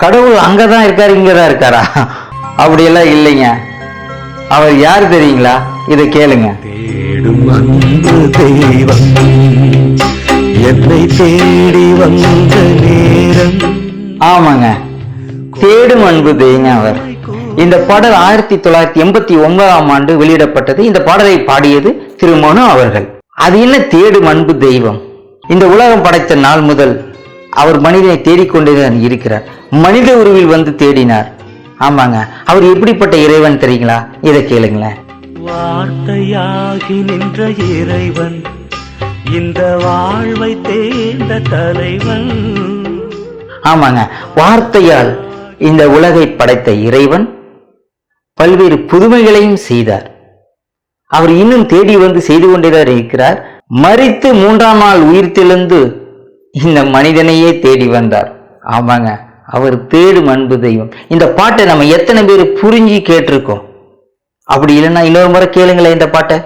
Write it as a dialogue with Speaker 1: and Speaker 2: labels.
Speaker 1: கடவுள் அங்கதான் இருக்காரு, இங்கதான் இருக்காரா? அப்படியெல்லாம் இல்லைங்க. அவர் யாரு தெரியுங்களா? இதை கேளுங்க.
Speaker 2: தேடும் அன்பு தெய்வம் என்னை தேடி வந்த நேரம்.
Speaker 1: ஆமாங்க, தேடும் அன்பு தெய்வம் அவர். இந்த பாடல் 1989ஆம் ஆண்டு வெளியிடப்பட்டது. இந்த பாடலை பாடியது திரு மனு அவர்கள். அது என்ன தேடும் அன்பு தெய்வம்? இந்த உலகம் படைத்த நாள் முதல் அவர் மனிதனை தேடிக்கொண்டேதான் இருக்கிறார். மனித உருவில் வந்து தேடினார். ஆமாங்க, அவர் எப்படிப்பட்ட இறைவன் தெரியுங்களா? இதை கேளுங்களேன்.
Speaker 2: வார்த்தையாகி நின்ற இறைவன் இந்த வாழ்வை தேர்ந்த தலைவன்.
Speaker 1: ஆமாங்க, வார்த்தையால் இந்த உலகை படைத்த இறைவன் பல்வேறு புதுமைகளையும் செய்தார். அவர் இன்னும் தேடி வந்து செய்து கொண்டேதான் இருக்கிறார். மரித்து 3ஆம் நாள் உயிர்த்தெழுந்து இந்த மனிதனையே தேடி வந்தார். ஆமாங்க, அவர் தேடும் அன்பு தெய்வம். இந்த பாட்டை நம்ம எத்தனை பேர் புரிஞ்சு கேட்டிருக்கோம்? அப்படி இல்லைன்னா இன்னொரு முறை கேளுங்களேன் இந்த பாட்டை.